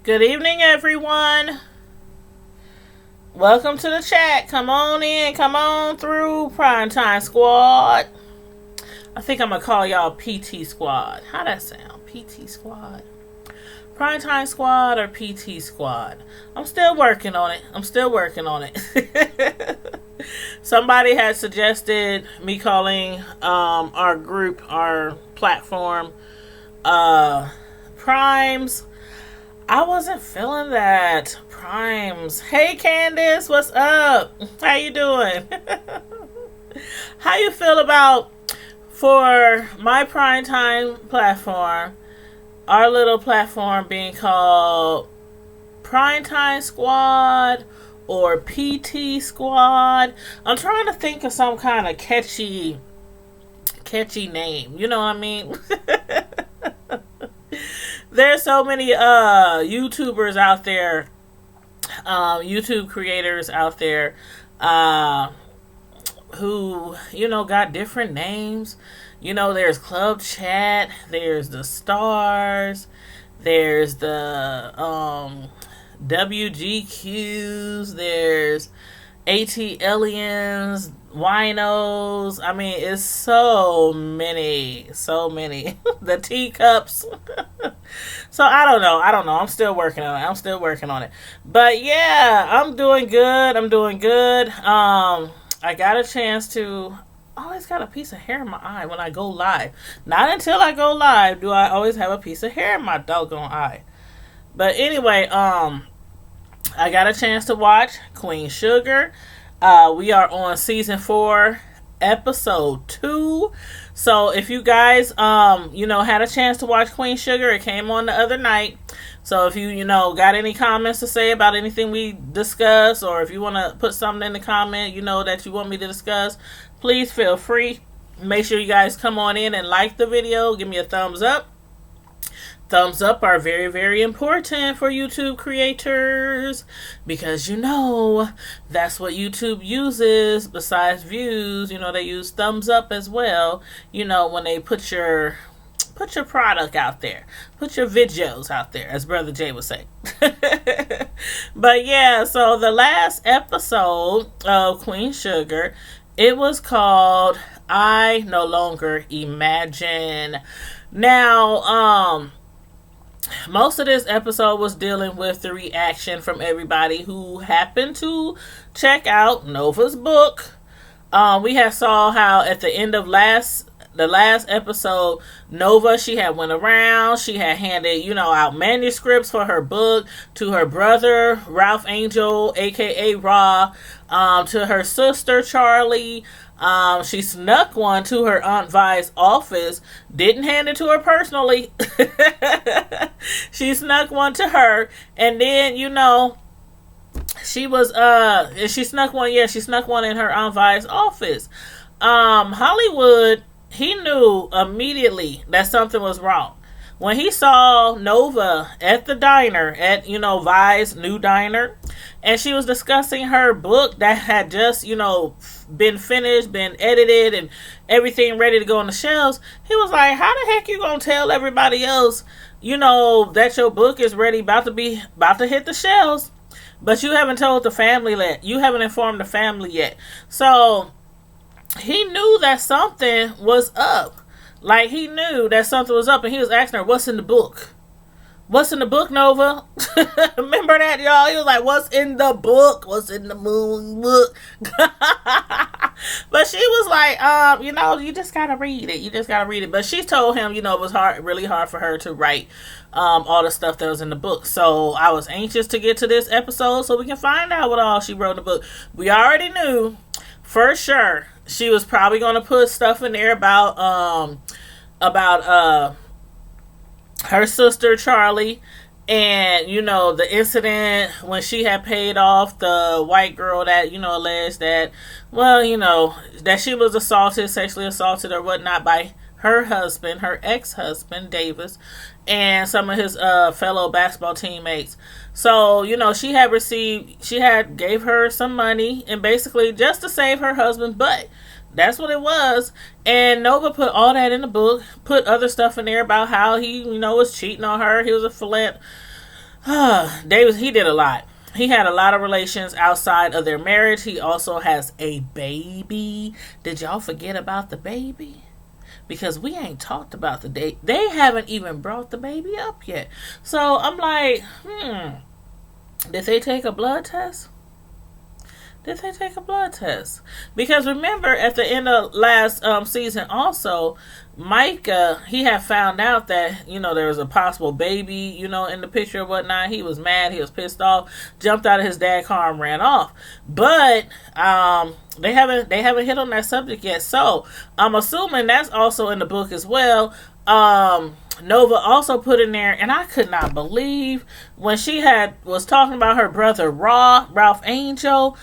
Good evening, everyone. Welcome to the chat. Come on in. Come on through, Primetime Squad. I think I'm going to call y'all PT Squad. How that sound? PT Squad. Primetime Squad or PT Squad? I'm still working on it. Somebody had suggested me calling our group, our platform, Primes. I wasn't feeling that. Primes. Hey, Candace, what's up? How you doing? How you feel about, for my primetime platform, our little platform being called Primetime Squad or PT Squad? I'm trying to think of some kind of catchy name. You know what I mean? There's so many YouTubers out there, YouTube creators out there, who, got different names. There's Club Chat, there's the Stars, there's the WGQs, there's AT-Aliens, Winos. I mean, it's so many. The teacups. So I don't know. I'm still working on it. But yeah, I'm doing good. I got a chance to. I always got a piece of hair in my eye when I go live. Not until I go live do I always have a piece of hair in my doggone eye. But anyway, I got a chance to watch Queen Sugar. We are on season 4, episode 2. So if you guys, had a chance to watch Queen Sugar, it came on the other night. So if you, got any comments to say about anything we discuss, or if you want to put something in the comment, that you want me to discuss, please feel free. Make sure you guys come on in and like the video. Give me a thumbs up. Thumbs up are very, very important for YouTube creators because that's what YouTube uses besides views. They use thumbs up as well. When they put your product out there, put your videos out there, as Brother Jay would say. But yeah, so the last episode of Queen Sugar, it was called I No Longer Imagine. Now, most of this episode was dealing with the reaction from everybody who happened to check out Nova's book. We had saw how at the end of the last episode, Nova, she had went around, she had handed, out manuscripts for her book to her brother, Ralph Angel, aka Raw, to her sister, Charlie. She snuck one to her Aunt Vi's office, didn't hand it to her personally. She snuck one to her, and then, she snuck one in her Aunt Vi's office. Hollywood, he knew immediately that something was wrong. When he saw Nova at the diner, at, Vi's new diner, and she was discussing her book that had just, been finished, been edited, and everything ready to go on the shelves, he was like, how the heck you gonna tell everybody else, that your book is ready, about to hit the shelves, but you haven't told the family yet. You haven't informed the family yet. So he knew that something was up. Like, he knew that something was up, and he was asking her, what's in the book? What's in the book, Nova? Remember that, y'all? He was like, what's in the book? What's in the moon book? But she was like, you just gotta read it. But she told him, it was really hard for her to write all the stuff that was in the book. So I was anxious to get to this episode so we can find out what all she wrote in the book. We already knew for sure she was probably going to put stuff in there about her sister Charlie, and the incident when she had paid off the white girl that alleged that, that she was sexually assaulted or whatnot by her husband, her ex-husband Davis, and some of his fellow basketball teammates. So she had gave her some money, and basically just to save her husband's butt. That's what it was. And Nova put all that in the book, put other stuff in there about how he, was cheating on her. He was a Davis, he did a lot. He had a lot of relations outside of their marriage. He also has a baby. Did y'all forget about the baby? Because we ain't talked about the date. They haven't even brought the baby up yet. So I'm like, did they take a blood test? Did they take a blood test? Because remember, at the end of last season, also, Micah, he had found out that, there was a possible baby, in the picture or whatnot. He was mad. He was pissed off. Jumped out of his dad's car and ran off. But they haven't hit on that subject yet. So I'm assuming that's also in the book as well. Nova also put in there, and I could not believe when she was talking about her brother Ralph Angel.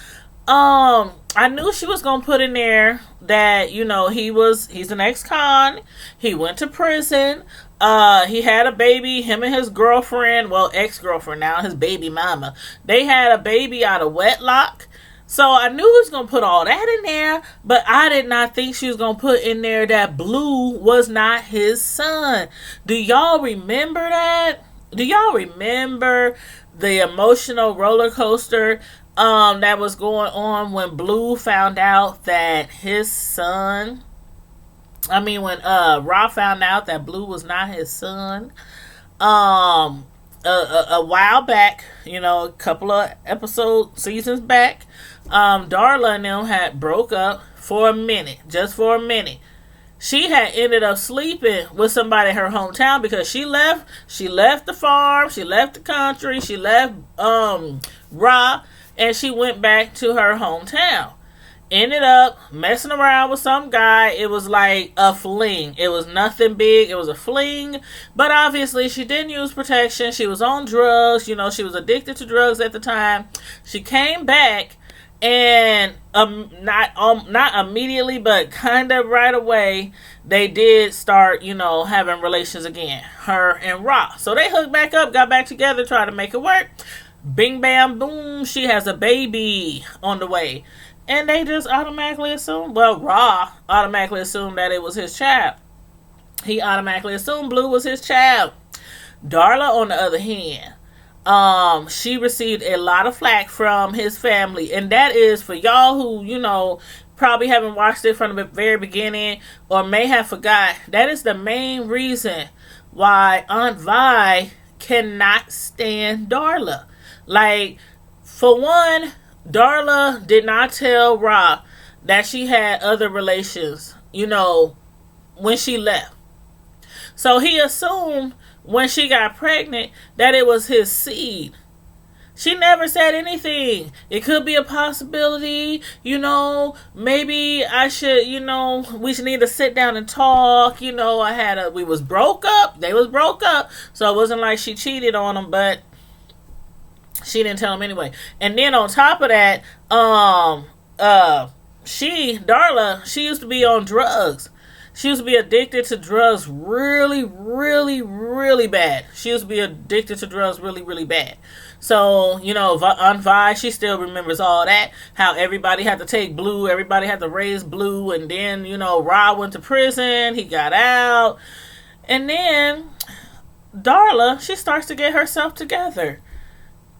I knew she was gonna put in there that, he's an ex-con. He went to prison. He had a baby, him and his girlfriend, well, ex-girlfriend now, his baby mama. They had a baby out of wedlock. So I knew he was gonna put all that in there, but I did not think she was gonna put in there that Blue was not his son. Do y'all remember that? Do y'all remember the emotional roller coaster that was going on when Blue found out that his son, when Ra found out that Blue was not his son, a while back, a couple of seasons back, Darla and them had broke up for a minute, just for a minute. She had ended up sleeping with somebody in her hometown because she left the farm, she left the country, she left Ra, and she went back to her hometown. Ended up messing around with some guy. It was like a fling. It was nothing big. It was a fling. But obviously she didn't use protection. She was on drugs. She was addicted to drugs at the time. She came back and not immediately, but kind of right away, they did start, having relations again. Her and Ra. So they hooked back up, got back together, tried to make it work. Bing, bam, boom, she has a baby on the way. And they just automatically assumed, Ra automatically assumed that it was his child. He automatically assumed Blue was his child. Darla, on the other hand, she received a lot of flack from his family. And that is for y'all who, probably haven't watched it from the very beginning or may have forgot. That is the main reason why Aunt Vi cannot stand Darla. Like, for one, Darla did not tell Ra that she had other relations, when she left. So he assumed when she got pregnant that it was his seed. She never said anything. It could be a possibility, maybe I should, we should need to sit down and talk. We was broke up. They was broke up. So it wasn't like she cheated on him, but she didn't tell him anyway. And then on top of that, Darla, she used to be on drugs. She used to be addicted to drugs really, really, really bad. She used to be addicted to drugs really, really bad. So, Aunt Vi, she still remembers all that. How everybody had to take Blue. Everybody had to raise Blue. And then, Ra went to prison. He got out. And then Darla, she starts to get herself together.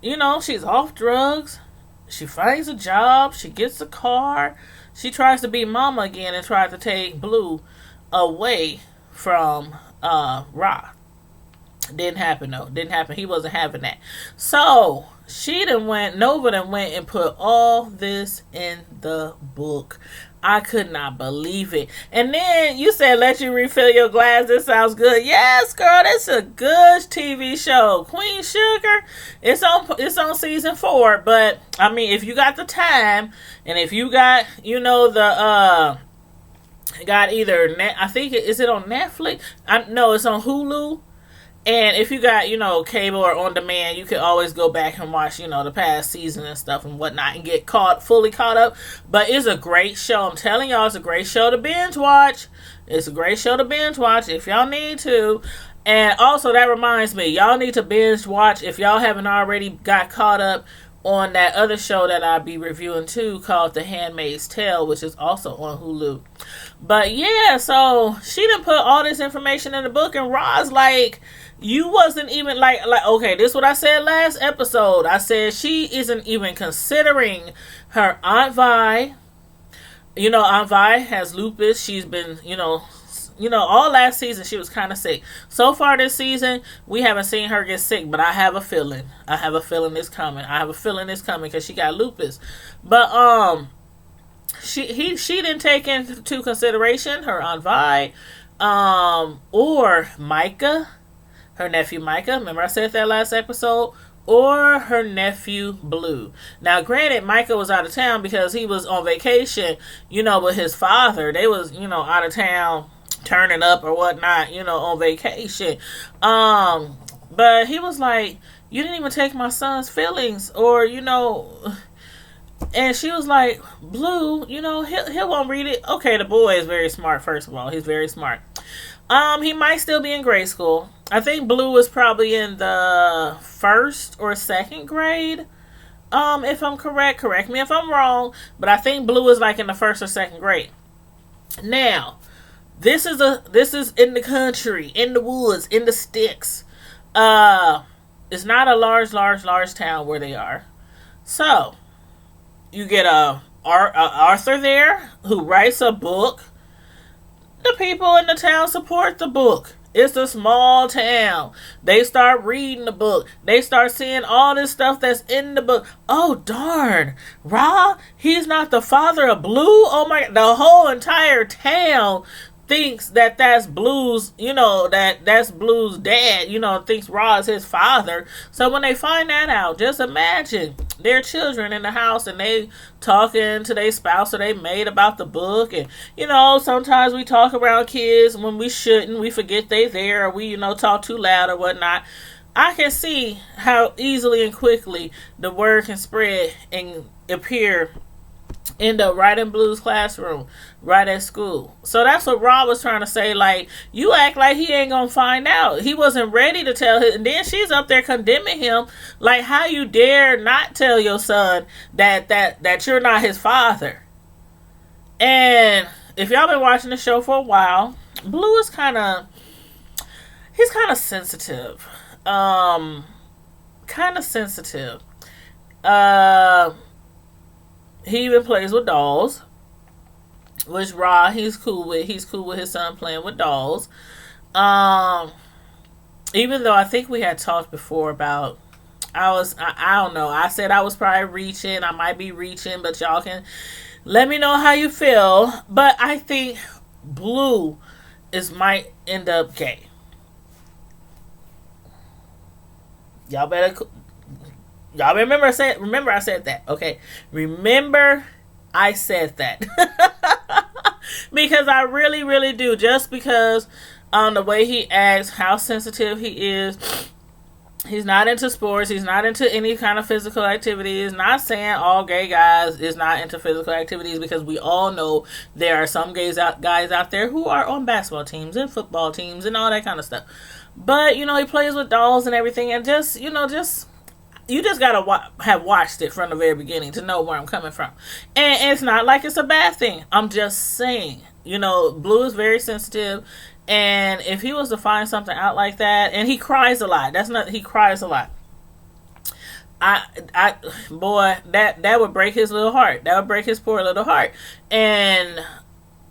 She's off drugs. She finds a job. She gets a car. She tries to be mama again and tries to take Blue away from Ra. Didn't happen though. Didn't happen. He wasn't having that. So Nova done went and put all this in the book. I could not believe it. And then you said, let you refill your glass. This sounds good. Yes, girl, that's a good TV show. Queen Sugar. It's on season 4. But if you got the time, and if you got, got either I think is it on Netflix? No, it's on Hulu. And if you got, cable or on demand, you can always go back and watch, the past season and stuff and whatnot and get fully caught up. But it's a great show. I'm telling y'all, it's a great show to binge watch. It's a great show to binge watch if y'all need to. And also, that reminds me, y'all need to binge watch if y'all haven't already got caught up on that other show that I'll be reviewing too, called The Handmaid's Tale, which is also on Hulu. But yeah, so she didn't put all this information in the book, and Roz like, you wasn't even like okay, this is what I said last episode. I said she isn't even considering her Aunt Vi. You know, Aunt Vi has lupus. She's been, all last season she was kind of sick. So far this season, we haven't seen her get sick, but I have a feeling. It's coming. Because she got lupus. But she didn't take into consideration her Aunt Vi, or Micah, her nephew Micah. Remember I said that last episode? Or her nephew Blue. Now, granted, Micah was out of town because he was on vacation, with his father. They was, out of town, turning up or whatnot, on vacation. But he was like, you didn't even take my son's feelings, or, and she was like, Blue, he won't read it. Okay, the boy is very smart, first of all. He's very smart. He might still be in grade school. I think Blue is probably in the 1st or 2nd grade. If I'm correct me if I'm wrong, but I think Blue is like in the 1st or 2nd grade. Now, this is in the country, in the woods, in the sticks. It's not a large town where they are. So, you get Arthur there who writes a book. The people in the town support the book. It's a small town. They start reading the book. They start seeing all this stuff that's in the book. Oh, darn. Ra, he's not the father of Blue? Oh, my. The whole entire town thinks that's Blue's, that's Blue's dad, thinks Ra is his father. So when they find that out, just imagine their children in the house and they talking to their spouse or they maid about the book. And, sometimes we talk around kids when we shouldn't. We forget they there, or we, talk too loud or whatnot. I can see how easily and quickly the word can spread and appear, end up right in Blue's classroom, right at school. So that's what Rob was trying to say. Like, you act like he ain't gonna find out. He wasn't ready to tell him. And then she's up there condemning him. Like, how you dare not tell your son that you're not his father? And if y'all been watching the show for a while, Blue is he's kind of sensitive. He even plays with dolls, which Ra, he's cool with. He's cool with his son playing with dolls. Even though I think we had talked before about, I don't know. I said I was probably reaching. I might be reaching, but y'all can let me know how you feel. But I think Blue might end up gay. Y'all remember I said that, okay? Remember I said that. Because I really, really do. Just because the way he acts, how sensitive he is. He's not into sports. He's not into any kind of physical activities. Not saying all gay guys is not into physical activities, because we all know there are some guys out there who are on basketball teams and football teams and all that kind of stuff. But, he plays with dolls and everything, and you just gotta have watched it from the very beginning to know where I'm coming from. And it's not like it's a bad thing. I'm just saying, Blue is very sensitive. And if he was to find something out like that, and he cries a lot. He cries a lot. Boy, that would break his little heart. That would break his poor little heart. And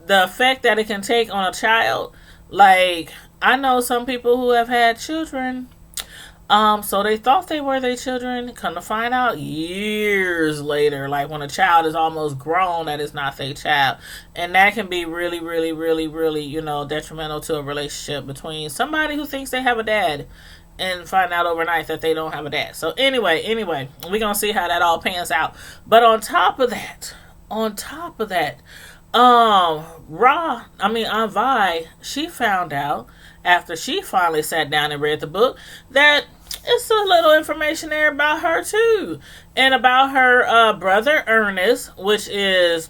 the effect that it can take on a child, like, I know some people who have had children, so they thought they were their children. Come to find out years later, like when a child is almost grown, that is not their child. And that can be really, really, really, really, detrimental to a relationship between somebody who thinks they have a dad and find out overnight that they don't have a dad. So anyway, we're going to see how that all pans out. But on top of that, Aunt Vi, she found out after she finally sat down and read the book that it's a little information there about her too, and about her brother Ernest, which is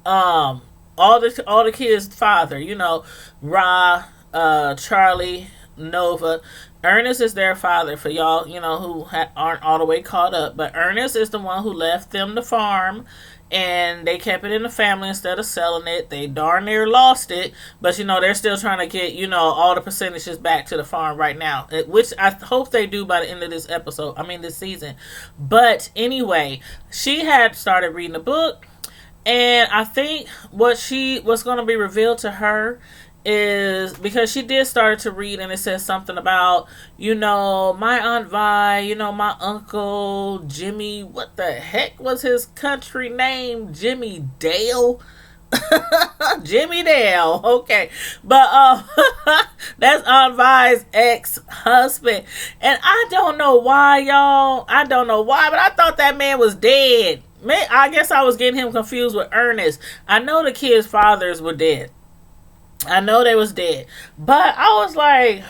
all the kids' father. Ra, Charlie, Nova. Ernest is their father, for y'all, who aren't all the way caught up. But Ernest is the one who left them the farm, and they kept it in the family instead of selling it. They darn near lost it, but they're still trying to get all the percentages back to the farm right now, which I hope they do by the end of this episode. I mean, this season. But anyway, she had started reading the book, and I think what's going to be revealed to her is, because she did start to read, and it says something about, my Aunt Vi, my uncle Jimmy, what the heck was his country name? Jimmy Dale? Jimmy Dale, okay. But that's Aunt Vi's ex-husband. And I don't know why, y'all. I don't know why, but I thought that man was dead. Man, I guess I was getting him confused with Ernest. I know the kids' fathers were dead. I know they was dead. But I was like,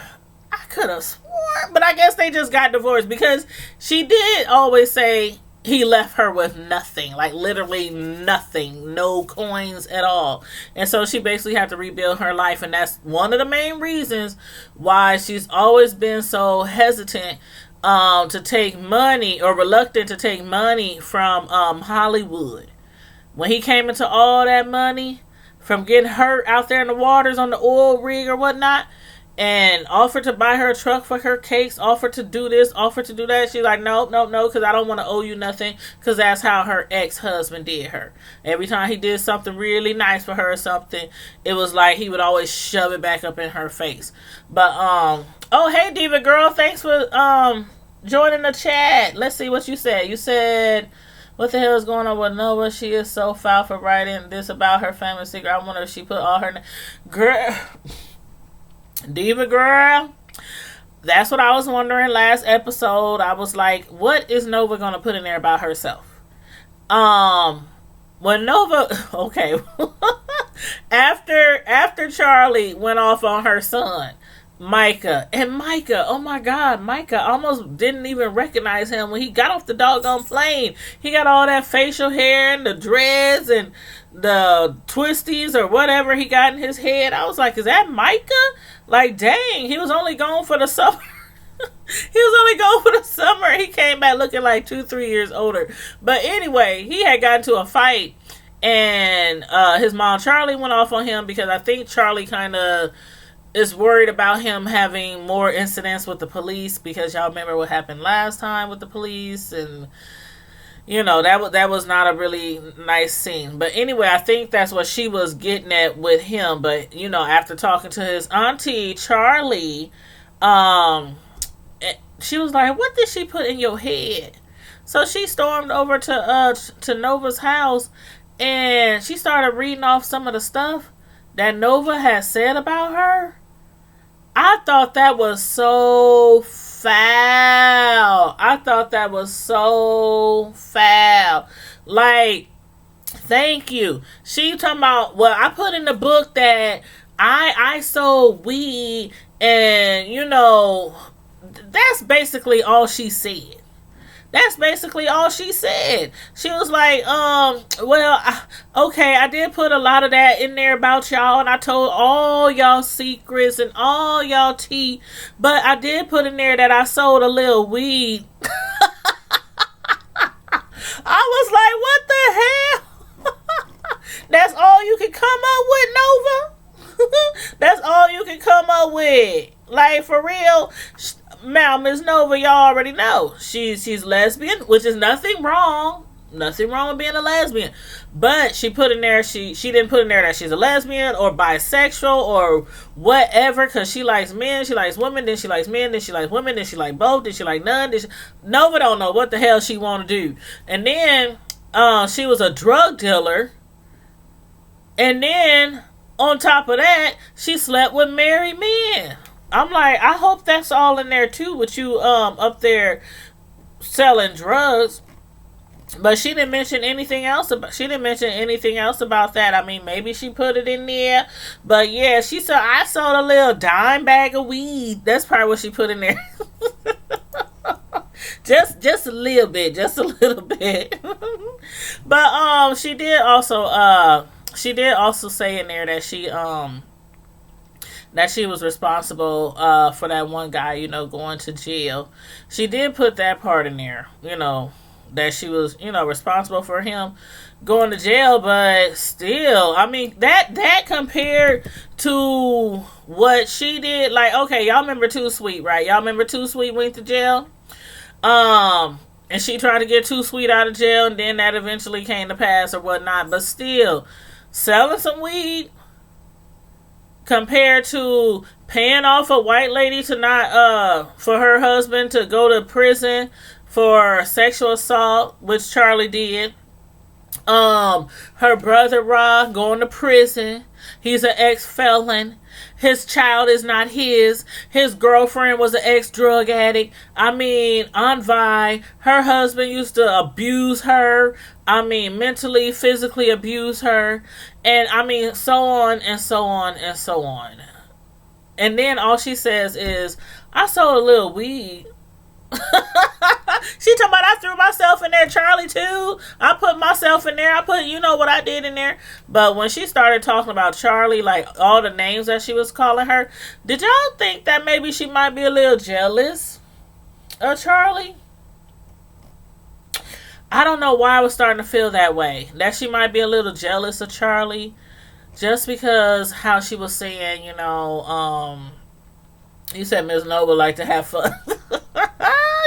I could have sworn. But I guess they just got divorced, because she did always say he left her with nothing. Like literally nothing. No coins at all. And so she basically had to rebuild her life. And that's one of the main reasons why she's always been so hesitant to take money, or reluctant to take money from Hollywood. When he came into all that money from getting hurt out there in the waters on the oil rig or whatnot, and offered to buy her a truck for her cakes, offered to do this, offered to do that. She's like, no, because I don't want to owe you nothing, because that's how her ex-husband did her. Every time he did something really nice for her or something, it was like he would always shove it back up in her face. But, oh, hey, Diva Girl, thanks for joining the chat. Let's see what you said. You said, what the hell is going on with Nova? She is so foul for writing this about her family secret. I wonder if she put all her... Girl... Diva Girl, that's what I was wondering last episode. I was like, what is Nova going to put in there about herself? When Nova... Okay. After Charlie went off on her son, Micah. And Micah, oh my God, Micah almost didn't even recognize him when he got off the doggone plane. He got all that facial hair and the dreads and the twisties or whatever he got in his head. I was like, is that Micah? Like, dang, he was only gone for the summer. He was only gone for the summer. He came back looking like 2-3 years older. But anyway, he had gotten to a fight, and his mom Charlie went off on him, because I think Charlie kind of is worried about him having more incidents with the police, because y'all remember what happened last time with the police, and that was not a really nice scene. But anyway, I think that's what she was getting at with him. But after talking to his auntie Charlie, she was like, what did she put in your head? So she stormed over to Nova's house, and she started reading off some of the stuff that Nova had said about her. I thought that was so foul. I thought that was so foul. Like, thank you. She talking about, well, I put in the book that I sold weed, and that's basically all she said. That's basically all she said. She was like, okay, I did put a lot of that in there about y'all, and I told all y'all secrets and all y'all tea, but I did put in there that I sold a little weed. I was like, what the hell? That's all you can come up with, Nova? That's all you can come up with? Like, for real? Now, Miss Nova, y'all already know she's lesbian, which is nothing wrong. Nothing wrong with being a lesbian. But she put in there, she didn't put in there that she's a lesbian or bisexual or whatever, because she likes men, she likes women, then she likes men, then she likes women, then she likes both, then she like none. Nova don't know what the hell she want to do. And then she was a drug dealer. And then on top of that, she slept with married men. I'm like, I hope that's all in there too, with you up there selling drugs. But she didn't mention anything else about that. I mean, maybe she put it in there. But yeah, she said, I sold a little dime bag of weed. That's probably what she put in there. just a little bit. Just a little bit. But she did also say in there that she that she was responsible for that one guy, going to jail. She did put that part in there, that she was, responsible for him going to jail, but still, I mean, that compared to what she did, like, okay, y'all remember Too Sweet, right? Y'all remember Too Sweet went to jail? And she tried to get Too Sweet out of jail, and then that eventually came to pass or whatnot, but still, selling some weed compared to paying off a white lady to not for her husband to go to prison for sexual assault, which Charlie did. Her brother Ra going to prison. He's an ex-felon. His child is not his. His girlfriend was an ex-drug addict. I mean, Aunt Vi, her husband used to abuse her. I mean, mentally, physically abuse her. And I mean, so on and so on and so on. And then all she says is, I sold a little weed. She talking about I threw myself in there, Charlie, too. I put myself in there. I put, what I did in there. But when she started talking about Charlie, like all the names that she was calling her, did y'all think that maybe she might be a little jealous of Charlie? I don't know why I was starting to feel that way. That she might be a little jealous of Charlie. Just because how she was saying, you said Ms. Nova like to have fun.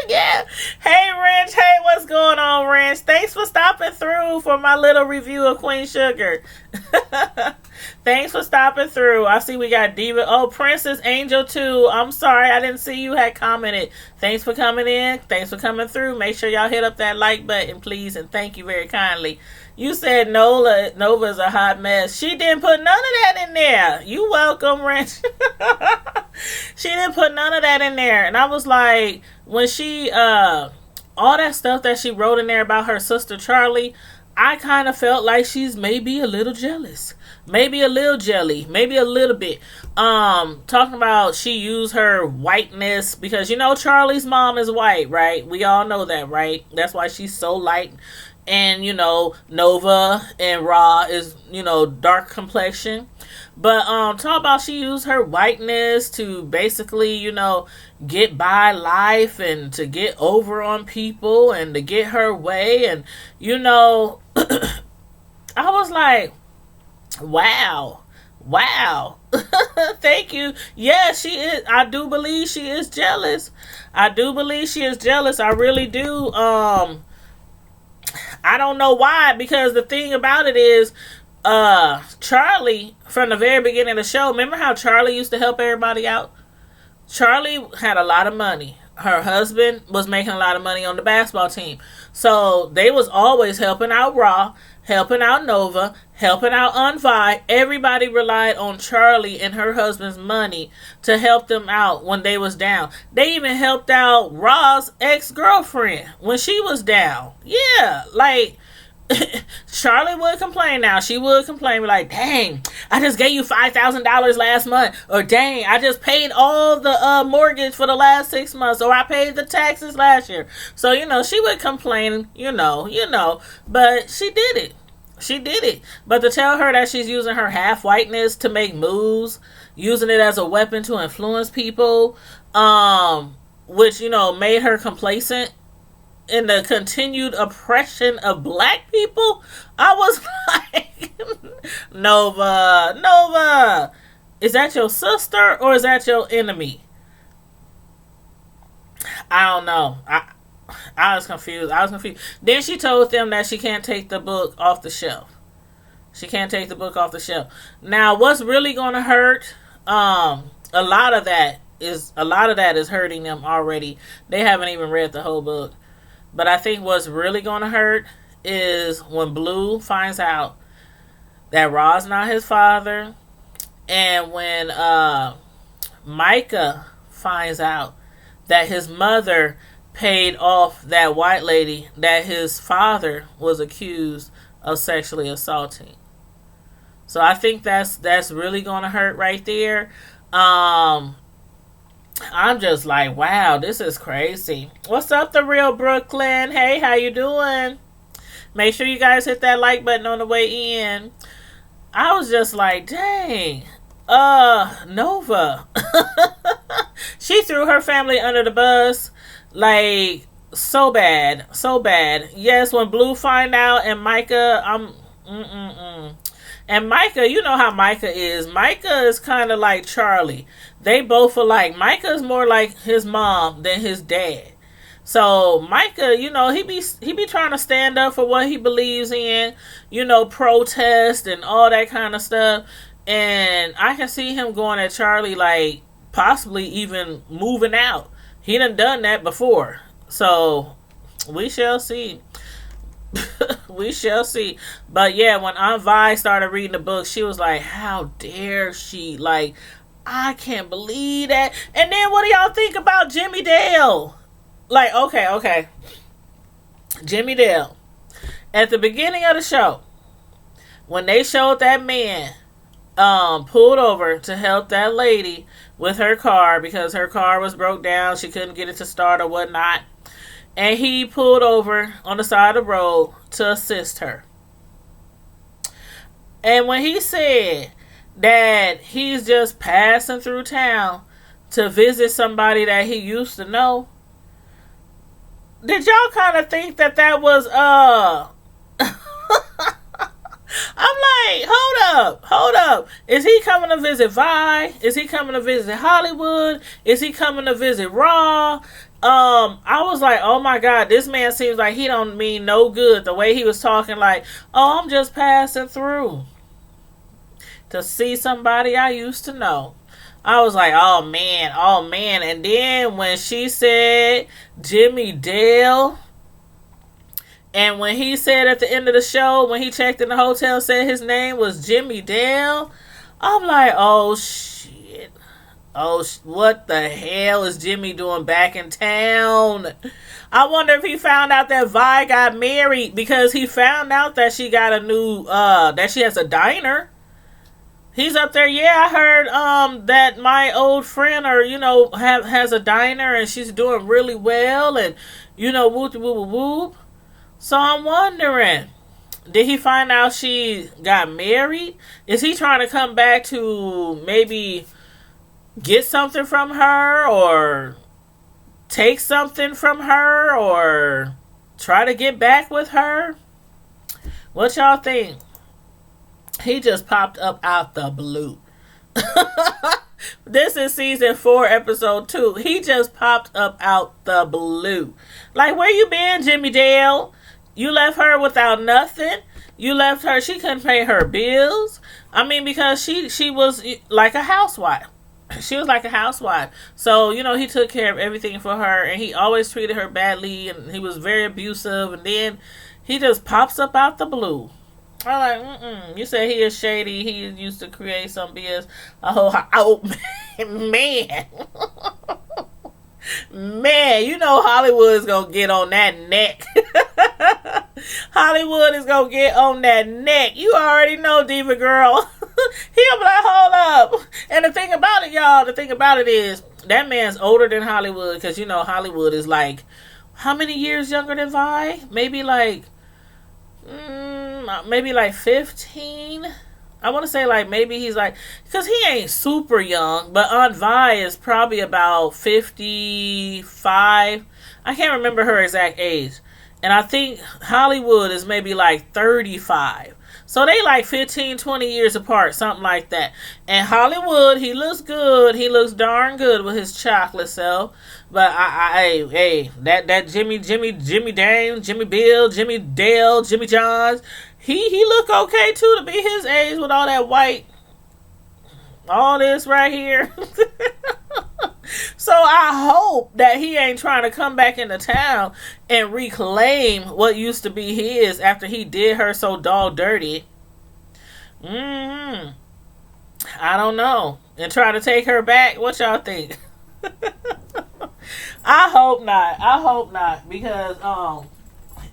Yeah. Hey, Wrench. Hey, what's going on, Wrench? Thanks for stopping through for my little review of Queen Sugar. Thanks for stopping through. I see we got Diva. Oh, Princess Angel, too. I'm sorry. I didn't see you had commented. Thanks for coming in. Thanks for coming through. Make sure y'all hit up that like button, please, and thank you very kindly. You said Nova's a hot mess. She didn't put none of that in there. You welcome, Wrench. She didn't put none of that in there. And I was like, when she, all that stuff that she wrote in there about her sister Charlie, I kind of felt like she's maybe a little jealous. Maybe a little jelly. Maybe a little bit. Talking about she used her whiteness because, Charlie's mom is white, right? We all know that, right? That's why she's so light. And, Nova and Ra is, dark complexion. But talk about she used her whiteness to basically, get by life and to get over on people and to get her way. And, I was like, wow. Thank you. Yeah, she is. I do believe she is jealous. I really do. I don't know why, because the thing about it is, Charlie, from the very beginning of the show, remember how Charlie used to help everybody out? Charlie had a lot of money. Her husband was making a lot of money on the basketball team. So they was always helping out Raw, helping out Nova, helping out Aunt Vi. Everybody relied on Charlie and her husband's money to help them out when they was down. They even helped out Raw's ex-girlfriend when she was down. Yeah, like, Charlie would complain now. She would complain like, dang, I just gave you $5,000 last month. Or dang, I just paid all the mortgage for the last 6 months. Or I paid the taxes last year. So, she would complain, but she did it. But to tell her that she's using her half whiteness to make moves, using it as a weapon to influence people, which, made her complacent in the continued oppression of black people, I was like, Nova, is that your sister or is that your enemy? I don't know. I was confused. Then she told them that she can't take the book off the shelf. Now, what's really going to hurt? A lot of that is hurting them already. They haven't even read the whole book. But I think what's really going to hurt is when Blue finds out that Ra's not his father, and when Micah finds out that his mother paid off that white lady that his father was accused of sexually assaulting. So I think that's really going to hurt right there. I'm just like, wow, this is crazy. What's up, the real Brooklyn? Hey, how you doing? Make sure you guys hit that like button on the way in. I was just like, dang. Nova. She threw her family under the bus, like, so bad, so bad. Yes, when Blue find out and Micah, and Micah, you know how Micah is. Micah is kind of like Charlie. They both are like, Micah is more like his mom than his dad. So Micah, he be trying to stand up for what he believes in, protest and all that kind of stuff. And I can see him going at Charlie, like, possibly even moving out. He done that before. So we shall see. We shall see. But yeah, when Aunt Vi started reading the book, she was like, how dare she? Like, I can't believe that. And then what do y'all think about Jimmy Dale? Like, okay. Jimmy Dale. At the beginning of the show, when they showed that man pulled over to help that lady with her car because her car was broke down, she couldn't get it to start or whatnot, and he pulled over on the side of the road to assist her. And when he said that he's just passing through town to visit somebody that he used to know, did y'all kind of think that was I'm like, hold up. Is he coming to visit Vi? Is he coming to visit Hollywood? Is he coming to visit Raw? I was like, oh my God, this man seems like he don't mean no good. The way he was talking, like, oh, I'm just passing through to see somebody I used to know. I was like, oh man. And then when she said Jimmy Dale, and when he said at the end of the show, when he checked in the hotel, said his name was Jimmy Dale, I'm like, oh shit. Oh, what the hell is Jimmy doing back in town? I wonder if he found out that Vi got married, because he found out that she got a new, that she has a diner. He's up there, yeah, I heard that my old friend, or, has a diner and she's doing really well, and, whoop, whoop, whoop, whoop. So I'm wondering, did he find out she got married? Is he trying to come back to maybe get something from her, or take something from her, or try to get back with her? What y'all think? He just popped up out the blue. This is season 4, episode 2. He just popped up out the blue. Like, where you been, Jimmy Dale? You left her without nothing. You left her, she couldn't pay her bills. I mean, because she was like a housewife. She was like a housewife. So, he took care of everything for her, and he always treated her badly, and he was very abusive, and then he just pops up out the blue. I'm like, you said he is shady. He used to create some BS. Oh, man. Man, Hollywood is going to get on that neck. Hollywood is going to get on that neck. You already know, Diva Girl. He'll be like, hold up. And the thing about it, y'all, is that man's older than Hollywood, because, Hollywood is like, how many years younger than Vi? Maybe like 15. I want to say like maybe he's like, because he ain't super young, but Aunt Vi is probably about 55. I can't remember her exact age. And I think Hollywood is maybe like 35. So they like 15, 20 years apart, something like that. And Hollywood, he looks good. He looks darn good with his chocolate self. But that Jimmy Dame, Jimmy Bill, Jimmy Dale, Jimmy Johns, he look okay too to be his age with all that white, all this right here. So I hope that he ain't trying to come back into town and reclaim what used to be his after he did her so dog dirty. I don't know. And try to take her back. What y'all think? I hope not. Because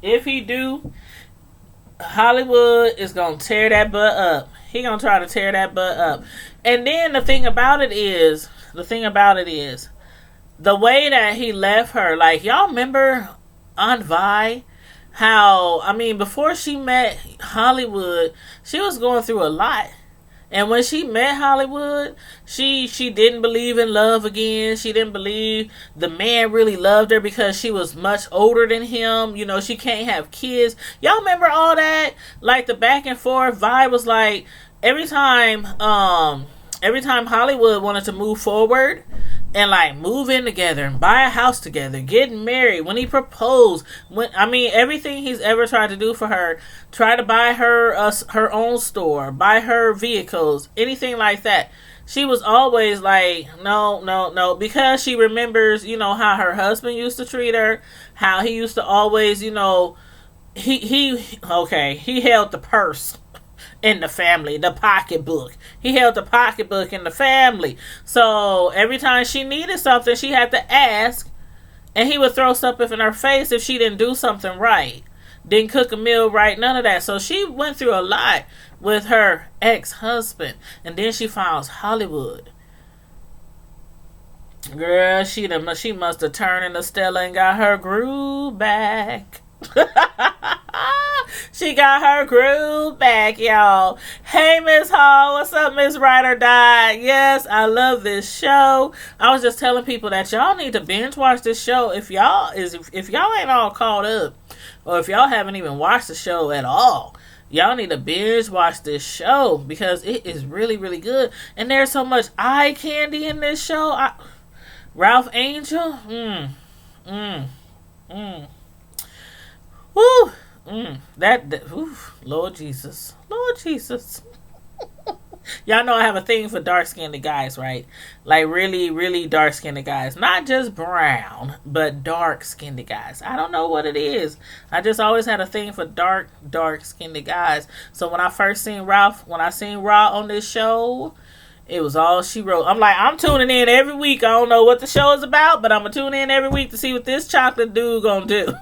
if he do, Hollywood is gonna tear that butt up. He gonna try to tear that butt up. And then the thing about it is, the way that he left her, like, y'all remember Aunt Vi? How, I mean, before she met Hollywood, she was going through a lot. And when she met Hollywood, she didn't believe in love again. She didn't believe the man really loved her because she was much older than him. You know, she can't have kids. Y'all remember all that? Like the back and forth vibe was like every time Hollywood wanted to move forward and like move in together and buy a house together, get married, when he proposed, everything he's ever tried to do for her, try to buy her her own store, buy her vehicles, anything like that, she was always like, no, no, no, because she remembers, how her husband used to treat her, how he used to always, he held the purse in the family, the pocketbook. He held the pocketbook in the family. So every time she needed something, she had to ask, and he would throw stuff in her face if she didn't do something right. Didn't cook a meal right, none of that. So she went through a lot with her ex-husband. And then she finds Hollywood. Girl, she must have turned into Stella and got her groove back. She got her groove back, y'all. Hey, Miss Hall, what's up, Miss Ride or Die? Yes, I love this show. I was just telling people that y'all need to binge watch this show if y'all ain't all caught up, or if y'all haven't even watched the show at all. Y'all need to binge watch this show because it is really, really good. And there's so much eye candy in this show. Ralph Angel, woo. Lord Jesus. Y'all know I have a thing for dark-skinned guys, right? Like really, really dark-skinned guys. Not just brown, but dark-skinned guys. I don't know what it is. I just always had a thing for dark-skinned guys. So when I first seen Ralph, when I seen Raw on this show, it was all she wrote. I'm like, I'm tuning in every week. I don't know what the show is about, but I'm going to tune in every week to see what this chocolate dude going to do.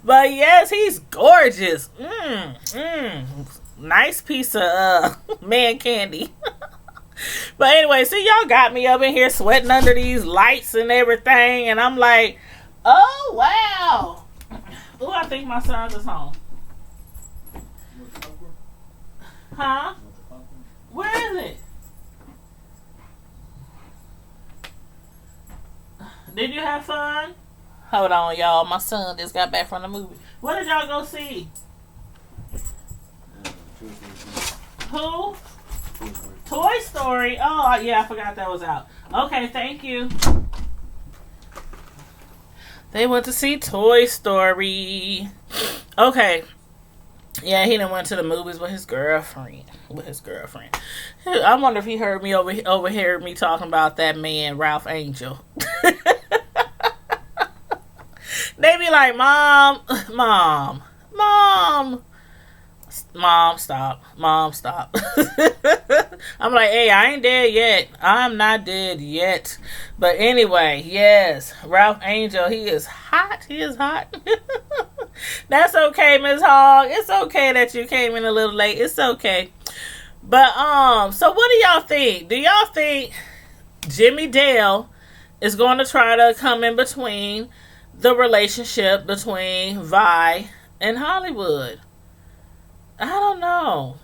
But yes, he's gorgeous. Nice piece of man candy. But anyway, see, y'all got me up in here sweating under these lights and everything. And I'm like, oh, wow. Oh, I think my son's is home. Huh? Where is it? Did you have fun? Hold on, y'all. My son just got back from the movie. What did y'all go see? Who? Toy Story. Oh, yeah, I forgot that was out. Okay, thank you. They went to see Toy Story. Okay. Yeah, he done went to the movies with his girlfriend. I wonder if he heard me overheard me talking about that man, Ralph Angel. They be like, Mom, stop. I'm like, hey, I ain't dead yet. I'm not dead yet. But anyway, yes, Ralph Angel, he is hot. That's okay, Miss Hogg. It's okay that you came in a little late. It's okay. But, so what do y'all think? Do y'all think Jimmy Dale is going to try to come in between the relationship between Vi and Hollywood? I don't know.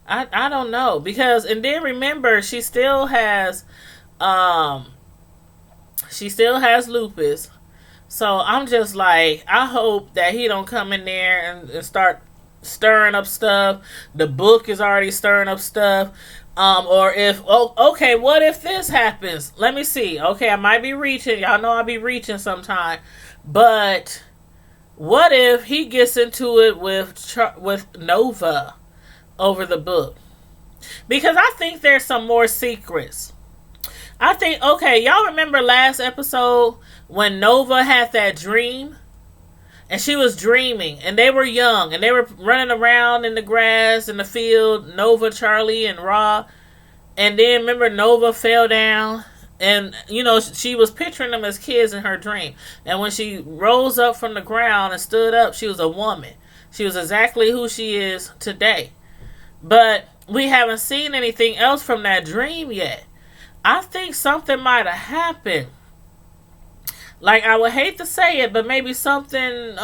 I don't know, because, and then remember, she still has lupus. So I'm just like, I hope that he don't come in there and start stirring up stuff. The book is already stirring up stuff. Or if, okay, what if this happens? Let me see. Okay, I might be reaching. Y'all know I be reaching sometime. But what if he gets into it with Nova over the book? Because I think there's some more secrets. I think, okay, y'all remember last episode when Nova had that dream? And she was dreaming, and they were young, and they were running around in the grass, in the field, Nova, Charlie, and Ra. And then, remember, Nova fell down, and, she was picturing them as kids in her dream. And when she rose up from the ground and stood up, she was a woman. She was exactly who she is today. But we haven't seen anything else from that dream yet. I think something might have happened. Like, I would hate to say it, but maybe something,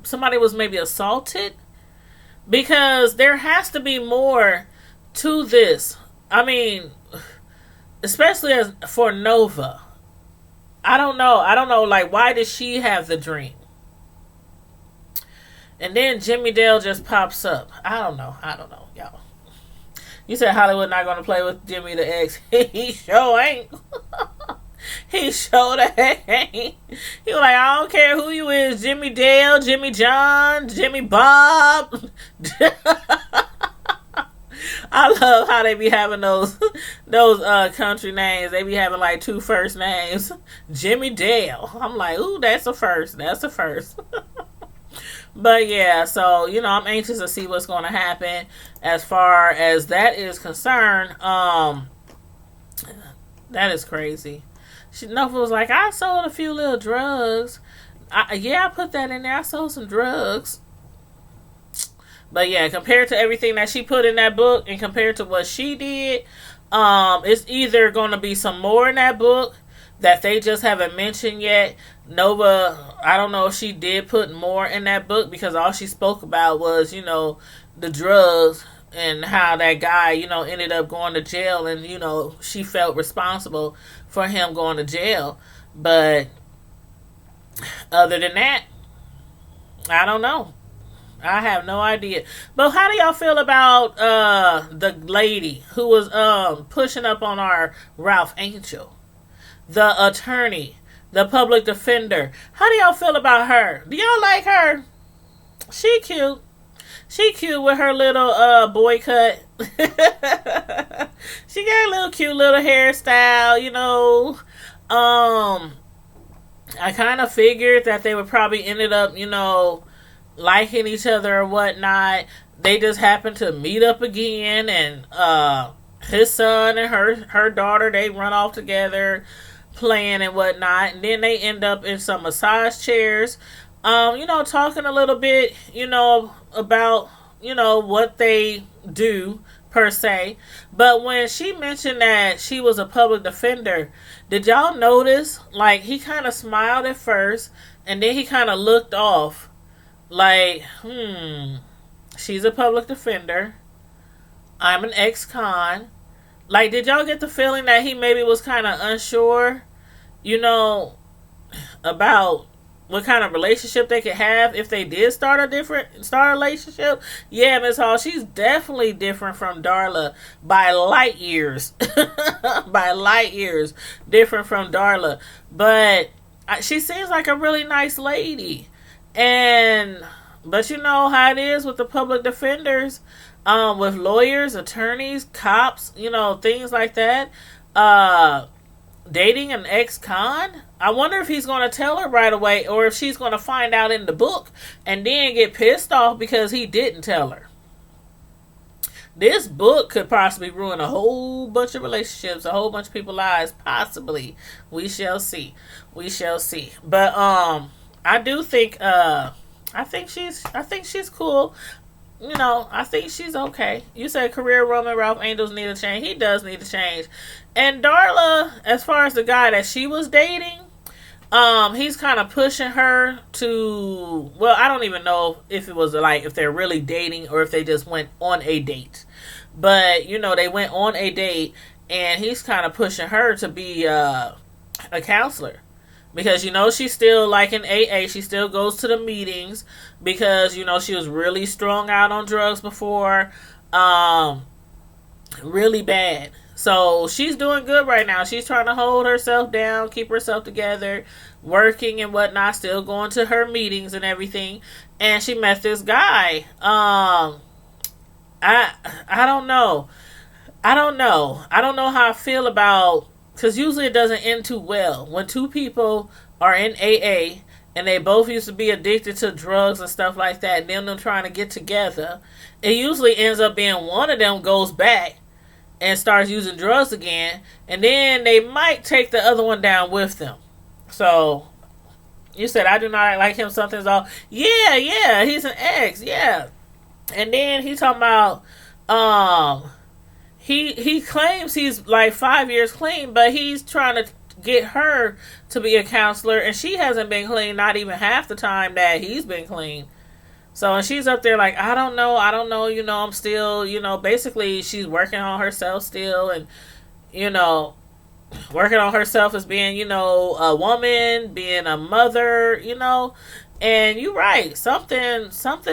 somebody was maybe assaulted because there has to be more to this. I mean, especially as for Nova. I don't know. I don't know. Like, why did she have the dream? And then Jimmy Dale just pops up. I don't know. I don't know, y'all. You said Hollywood not gonna play with Jimmy the X. He sure ain't. He sure ain't. He was like, I don't care who you is, Jimmy Dale, Jimmy John, Jimmy Bob. I love how they be having those country names. They be having like two first names. Jimmy Dale. I'm like, ooh, that's a first. That's a first. But yeah, so I'm anxious to see what's going to happen as far as that is concerned. That is crazy. Nova was like, I sold a few little drugs. I put that in there. I sold some drugs. But yeah, compared to everything that she put in that book and compared to what she did, it's either going to be some more in that book that they just haven't mentioned yet. Nova, I don't know if she did put more in that book because all she spoke about was, the drugs and how that guy, ended up going to jail and, she felt responsible for him going to jail. But other than that, I don't know. I have no idea. But how do y'all feel about the lady who was pushing up on our Ralph Angel? The attorney, the public defender. How do y'all feel about her? Do y'all like her? She cute. She cute with her little boy cut. She got a little cute little hairstyle, I kind of figured that they would probably ended up, liking each other or whatnot. They just happened to meet up again, and his son and her daughter, they run off together playing and whatnot, and then they end up in some massage chairs, talking a little bit, about, what they do per se. But when she mentioned that she was a public defender, did y'all notice, like, he kind of smiled at first, and then he kind of looked off, like, she's a public defender, I'm an ex-con. Like, did y'all get the feeling that he maybe was kind of unsure, about what kind of relationship they could have if they did start a relationship? Yeah, Miss Hall, she's definitely different from Darla by light years. By light years different from Darla. But she seems like a really nice lady. But you know how it is with the public defenders, with lawyers, attorneys, cops, things like that. Dating an ex-con? I wonder if he's going to tell her right away or if she's going to find out in the book and then get pissed off because he didn't tell her. This book could possibly ruin a whole bunch of relationships, a whole bunch of people's lives, possibly. We shall see. We shall see. But I do think I think she's cool. I think she's okay. You said career Roman Ralph Angels need to change. He does need to change. And Darla, as far as the guy that she was dating, he's kind of pushing her to, well, I don't even know if it was like if they're really dating or if they just went on a date. But, they went on a date and he's kind of pushing her to be a counselor. Because, she's still like in AA. She still goes to the meetings because, she was really strung out on drugs before. Really bad. So she's doing good right now. She's trying to hold herself down, keep herself together, working and whatnot, still going to her meetings and everything. And she met this guy. I don't know. I don't know how I feel about, because usually it doesn't end too well. When two people are in AA and they both used to be addicted to drugs and stuff like that, and then them trying to get together, it usually ends up being one of them goes back and starts using drugs again, and then they might take the other one down with them. So, you said, I do not like him, something's off. Yeah, he's an ex, yeah. And then he talking about, he claims he's like 5 years clean, but he's trying to get her to be a counselor, and she hasn't been clean not even half the time that he's been clean. So, and she's up there like, I don't know, I'm still, basically she's working on herself still, and, you know, working on herself as being, a woman, being a mother, and you're right, something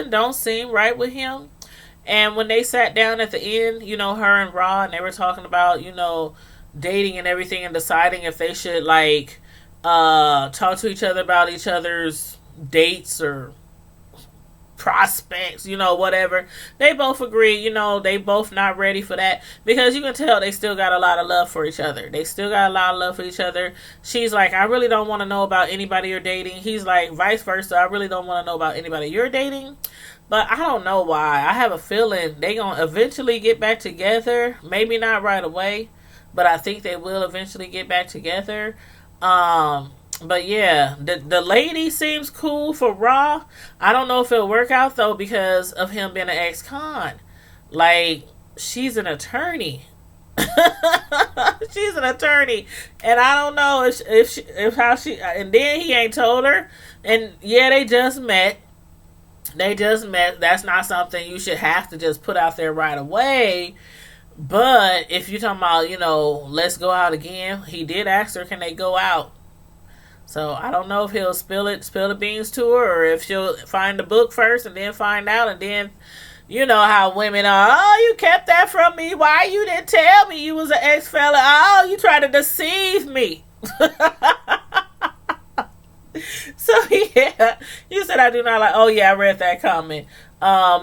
don't seem right with him. And when they sat down at the end, her and Ra, and they were talking about, dating and everything, and deciding if they should like talk to each other about each other's dates or prospects, whatever. They both agree, they both not ready for that, because you can tell they still got a lot of love for each other. They still got a lot of love for each other. She's like, I really don't want to know about anybody you're dating. He's like, vice versa. I really don't want to know about anybody you're dating. But I don't know why. I have a feeling they gonna eventually get back together. Maybe not right away, but I think they will eventually get back together. But yeah, the lady seems cool for Raw. I don't know if it'll work out though, because of him being an ex-con. Like, she's an attorney. She's an attorney, and I don't know if how she. And then he ain't told her. And yeah, they just met. That's not something you should have to just put out there right away. But if you're talking about, let's go out again, he did ask her, can they go out? So I don't know if he'll spill the beans to her, or if she'll find the book first and then find out, and then, you know how women are. Oh, you kept that from me. Why you didn't tell me you was an ex-fella? Oh, you tried to deceive me. So yeah, you said I do not like. Oh yeah, I read that comment.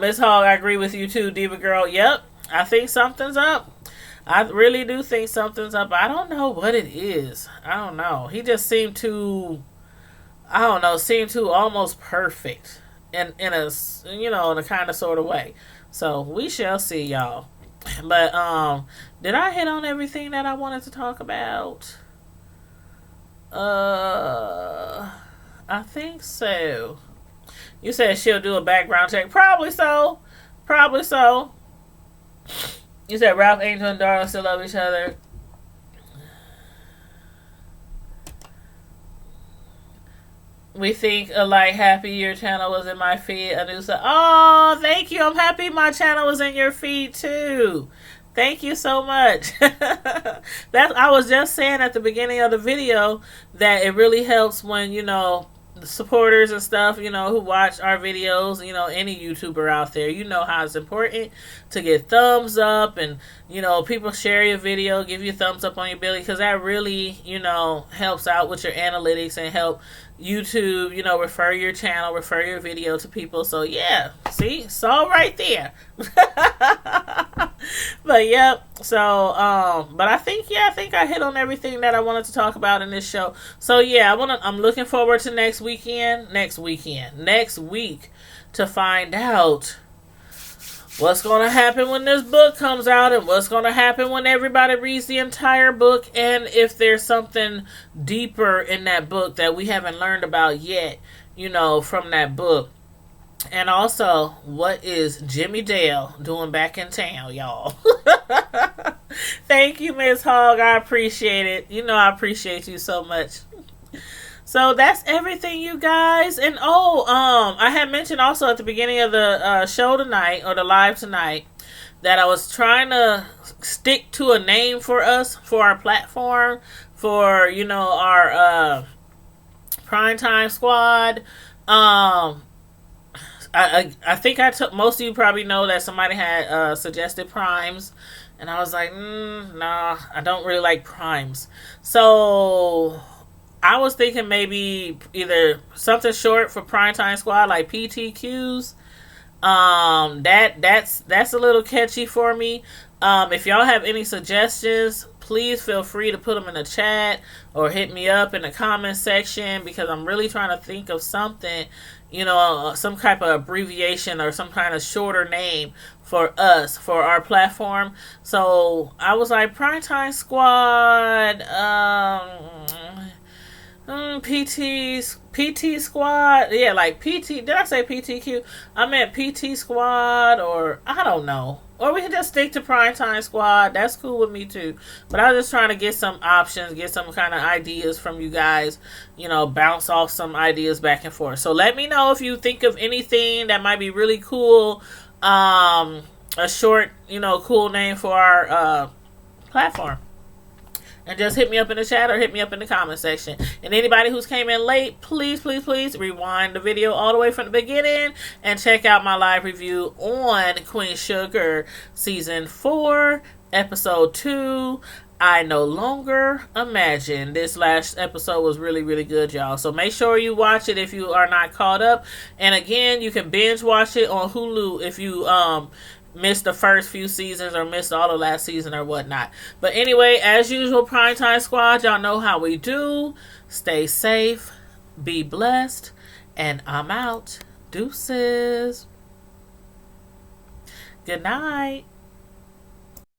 Miss Hogg, I agree with you too, Diva Girl. Yep, I think something's up. I really do think something's up. I don't know what it is. I don't know. He just seemed too. I don't know. Seemed too almost perfect, in a in a kind of sort of way. So we shall see, y'all. But did I hit on everything that I wanted to talk about? I think so. You said she'll do a background check. Probably so. Probably so. You said Ralph, Angel, and Darla still love each other. We think alike. Happy your channel was in my feed. Anusa. Oh, thank you. I'm happy my channel was in your feed too. Thank you so much. I was just saying at the beginning of the video that it really helps when, the supporters and stuff, who watch our videos, any YouTuber out there, how it's important to get thumbs up, and, people share your video, give you thumbs up on your video, because that really, helps out with your analytics and help YouTube, refer your channel, refer your video to people. So yeah, see, it's all right there. But yep. So but I think I hit on everything that I wanted to talk about in this show. So yeah, I'm looking forward to next week to find out what's going to happen when this book comes out, and what's going to happen when everybody reads the entire book, and if there's something deeper in that book that we haven't learned about yet, from that book. And also, what is Jimmy Dale doing back in town, y'all? Thank you, Miss Hogg. I appreciate it. I appreciate you so much. So that's everything, you guys. And I had mentioned also at the beginning of the show tonight, or the live tonight, that I was trying to stick to a name for us, for our platform, for our Primetime Squad. I think I took, most of you probably know that somebody had suggested Primes, and I was like, nah, I don't really like Primes. So I was thinking maybe either something short for Primetime Squad, like PTQs. That's a little catchy for me. If y'all have any suggestions, please feel free to put them in the chat or hit me up in the comment section, because I'm really trying to think of something, some type of abbreviation or some kind of shorter name for us, for our platform. So I was like, Primetime Squad, PT Squad, yeah, like PT. Did I say PTQ? I meant PT Squad, or I don't know. Or we can just stick to Primetime Squad. That's cool with me too. But I was just trying to get some options, get some kind of ideas from you guys. Bounce off some ideas back and forth. So let me know if you think of anything that might be really cool. A short, cool name for our platform. And just hit me up in the chat or hit me up in the comment section. And anybody who's came in late, please, please, please rewind the video all the way from the beginning and check out my live review on Queen Sugar Season 4, Episode 2, I No Longer Imagine. This last episode was really, really good, y'all. So make sure you watch it if you are not caught up. And again, you can binge watch it on Hulu if you missed the first few seasons or missed all the last season or whatnot. But anyway, as usual, Primetime Squad, y'all know how we do. Stay safe, be blessed, and I'm out. Deuces. Good night.